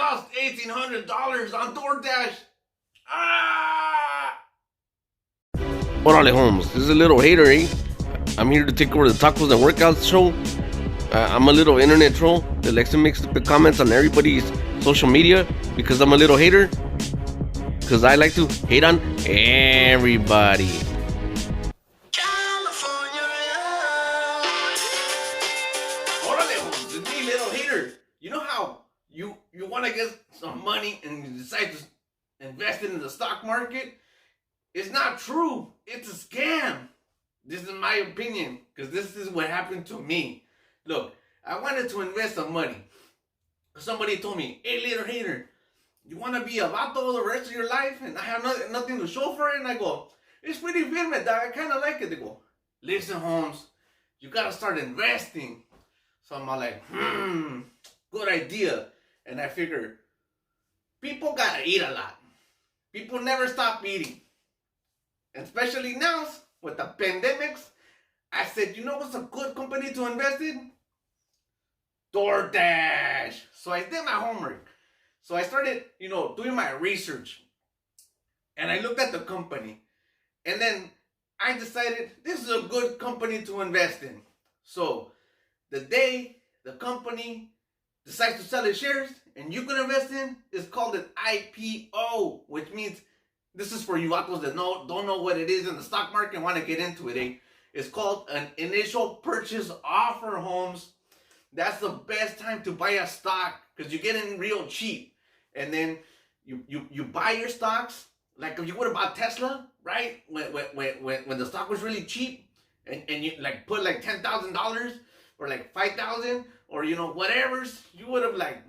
lost $1,800 on DoorDash. Ah! Orale Holmes, this is a little hater, eh? I'm here to take over the Tacos and Workouts show. I'm a little internet troll that likes to make stupid comments on everybody's social media because I'm a little hater. Because I like to hate on everybody. Orale Holmes, it's me, little hater. You know how you want to get some money and you decide to invest it in the stock market? It's not true. It's a scam. This is my opinion, because this is what happened to me. Look, I wanted to invest some money. Somebody told me, hey, little hater, you want to be a vato the rest of your life? And I have nothing to show for it? And I go, it's pretty firme, dog. I kind of like it. They go, listen, Holmes, you got to start investing. So I'm all like, good idea. And I figure, people got to eat a lot. People never stop eating. And especially now, with the pandemics, I said, you know what's a good company to invest in? DoorDash. So I did my homework. So I started, doing my research. And I looked at the company. And then I decided this is a good company to invest in. So the day the company decides to sell its shares and you can invest in, it's called an IPO, which means, this is for you vatos that don't know what it is in the stock market and want to get into it, eh? It's called an initial purchase offer, Holmes. That's the best time to buy a stock because you get in real cheap. And then you buy your stocks like if you would have bought Tesla, right? When the stock was really cheap and you like put like $10,000 or like $5,000 or whatever, you would have like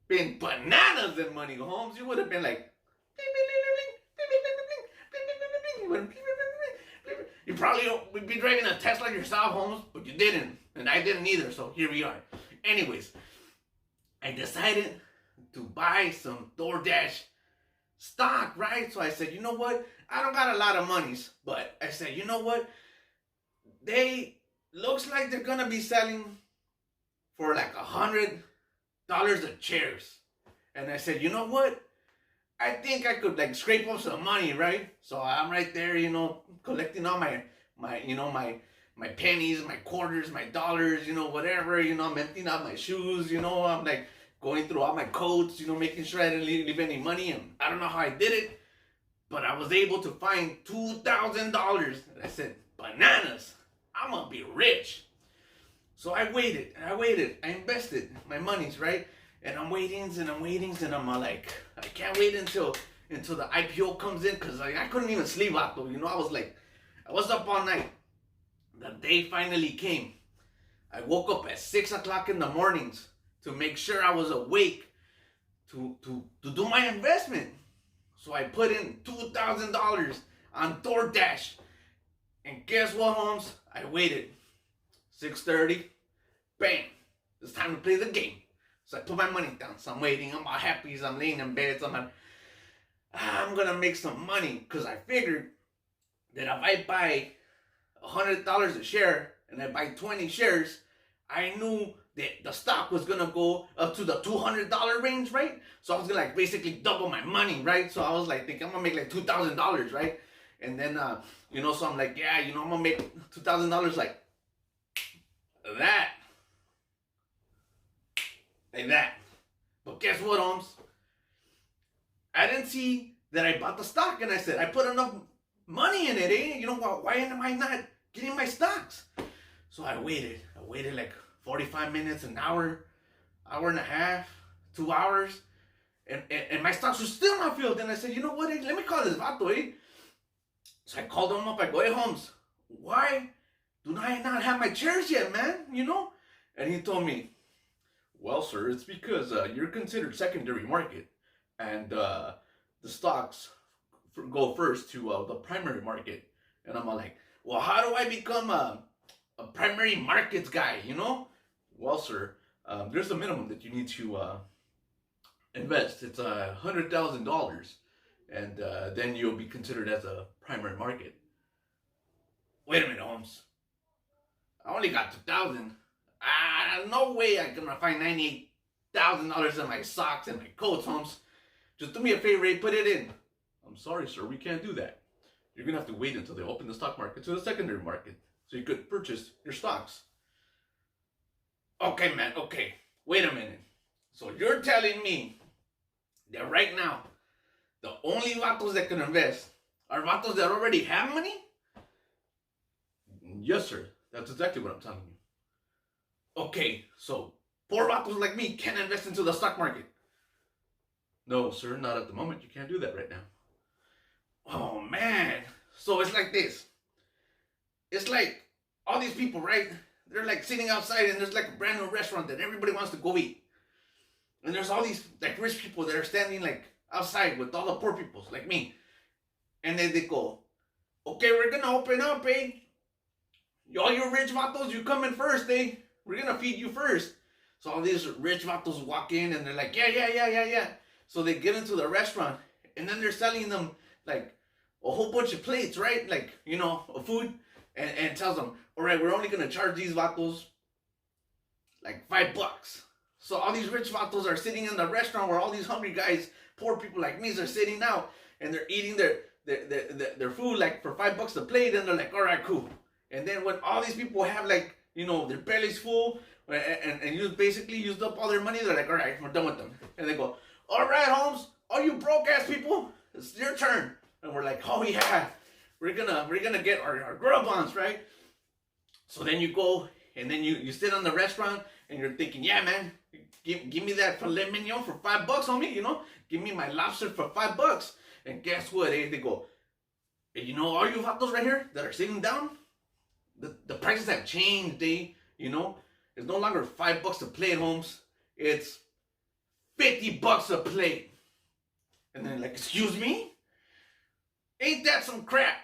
been bananas in money, Holmes. You would have been like, you probably would be driving a Tesla yourself, Holmes, but you didn't, and I didn't either, so here we are. Anyways, I decided to buy some DoorDash stock, right? So I said, you know what? I don't got a lot of monies, but I said, you know what? Looks like they're gonna be selling for like $100 a shares. And I said, you know what? I think I could like scrape up some money, right? So I'm right there, collecting all my pennies, my quarters, my dollars, whatever, I'm emptying out my shoes, I'm like going through all my coats, making sure I didn't leave any money. And I don't know how I did it, but I was able to find $2,000. And I said, bananas, I'm gonna be rich. So I waited, I invested my monies, right? And I'm waiting, and I'm like, I can't wait until the IPO comes in, because I couldn't even sleep out though. I was up all night. The day finally came. I woke up at 6 o'clock in the mornings to make sure I was awake to do my investment. So I put in $2,000 on DoorDash. And guess what, Holmes? I waited. 6:30, bang, it's time to play the game. So I put my money down. So I'm waiting. I'm all happy. So I'm laying in bed. So I'm going to make some money. Because I figured that if I buy $100 a share and I buy 20 shares, I knew that the stock was going to go up to the $200 range, right? So I was going to like basically double my money, right? So I was like thinking I'm going to make like $2,000, right? And then, so I'm like, yeah, I'm going to make $2,000 like that. Like that. But guess what, Holmes? I didn't see that I bought the stock, and I said, I put enough money in it, eh? Why am I not getting my stocks? So I waited like 45 minutes, an hour and a half, 2 hours, and my stocks were still not filled. And I said, you know what, let me call this vato, eh? So I called him up. I go, hey, Holmes, why do I not have my shares yet, man? And he told me, well, sir, it's because you're considered secondary market, and the stocks go first to the primary market. And I'm like, well, how do I become a primary markets guy, Well, sir, there's a minimum that you need to invest. It's $100,000, and then you'll be considered as a primary market. Wait a minute, Holmes. I only got 2,000. No way I'm gonna find 98 $1,000 in my socks and my coats, Holmes. Just do me a favor, put it in. I'm sorry, sir, we can't do that. You're gonna have to wait until they open the stock market to the secondary market so you could purchase your stocks. Okay, man, okay. Wait a minute. So you're telling me that right now, the only vatos that can invest are vatos that already have money? Yes, sir. That's exactly what I'm telling you. Okay, so poor vatos like me can't invest into the stock market. No, sir, not at the moment. You can't do that right now. Oh, man. So it's like this. It's like all these people, right? They're like sitting outside and there's like a brand new restaurant that everybody wants to go eat. And there's all these like rich people that are standing like outside with all the poor people, like me. And then they go, okay, we're going to open up, eh? All you rich vatos, you come in first, eh? We're going to feed you first. So all these rich vatos walk in and they're like, yeah. So they get into the restaurant and then they're selling them like a whole bunch of plates, right? Like, you know, of food. And tells them, all right, we're only going to charge these vatos like $5. So all these rich vatos are sitting in the restaurant where all these hungry guys, poor people like me, are sitting out and they're eating their food like for $5 a plate. And they're like, all right, cool. And then when all these people have like, you know, their bellies full and you basically used up all their money, they're like, all right, we're done with them. And they go, all right, Holmes, all you broke ass people, it's your turn. And we're like, oh yeah, we're gonna get our grub ons, right? So then you go and then you sit on the restaurant and you're thinking, yeah, man, give me that filet mignon for $5, homie, you know, give me my lobster for $5. And guess what? Eh? They go, hey, you know, all you vatos right here that are sitting down, the prices have changed, eh? You know, it's no longer $5 a plate, Holmes. It's $50 a plate. And then like, excuse me? Ain't that some crap?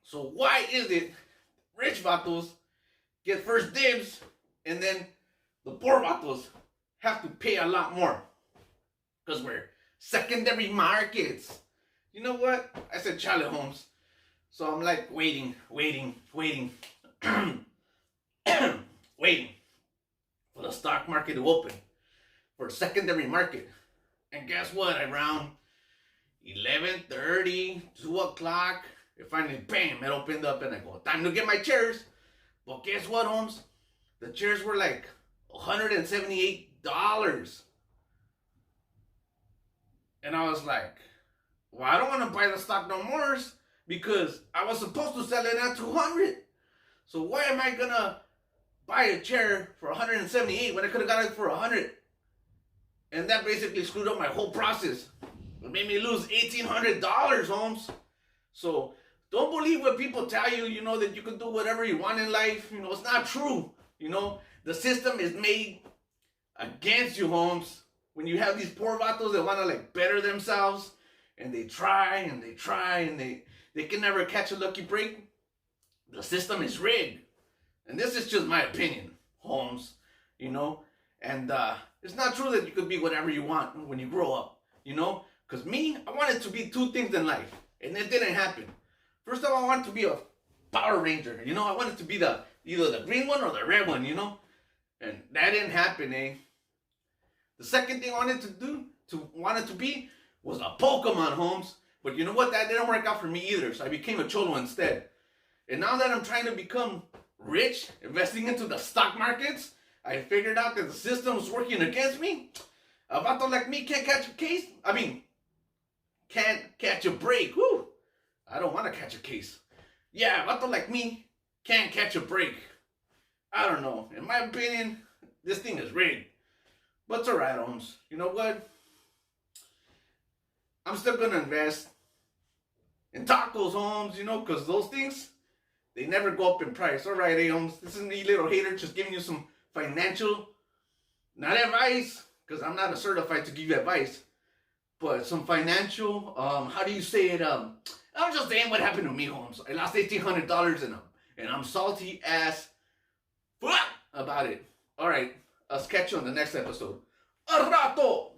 So why is it rich vatos get first dibs and then the poor vatos have to pay a lot more? Because we're secondary markets. You know what? I said Charlie Holmes. So I'm like waiting waiting for the stock market to open for a secondary market. And guess what? Around 11:30, 2 o'clock, it finally, bam, it opened up and I go, time to get my chairs. But guess what, Holmes? The chairs were like $178. And I was like, well, I don't want to buy the stock no more because I was supposed to sell it at 200. So why am I going to buy a chair for 178 when I could have got it for 100? And that basically screwed up my whole process. It made me lose $1,800, Holmes. So don't believe what people tell you, you know, that you can do whatever you want in life. You know, it's not true. You know, the system is made against you, Holmes. When you have these poor vatos that want to like better themselves and they try and they can never catch a lucky break, the system is rigged. And this is just my opinion, Holmes, you know. And it's not true that you could be whatever you want when you grow up, you know. Because me, I wanted to be two things in life. And it didn't happen. First of all, I wanted to be a Power Ranger. You know, I wanted to be either the green one or the red one, you know. And that didn't happen, eh. The second thing I wanted to be was a Pokemon, Holmes. But you know what? That didn't work out for me either. So I became a Cholo instead. And now that I'm trying to become rich, investing into the stock markets, I figured out that the system was working against me. A vato like me can't catch a case. Can't catch a break. Woo! I don't want to catch a case. Yeah, a vato like me can't catch a break. I don't know. In my opinion, this thing is rigged. But it's alright, Holmes. You know what? I'm still going to invest in tacos, Holmes, you know, because those things, they never go up in price. Alright, Holmes. This is me, little hater, just giving you some financial, not advice, because I'm not certified to give you advice, but some financial, how do you say it? I'm just saying what happened to me, Holmes. I lost $1,800 and I'm salty as fuck about it. All right, I'll catch you on the next episode. A rato!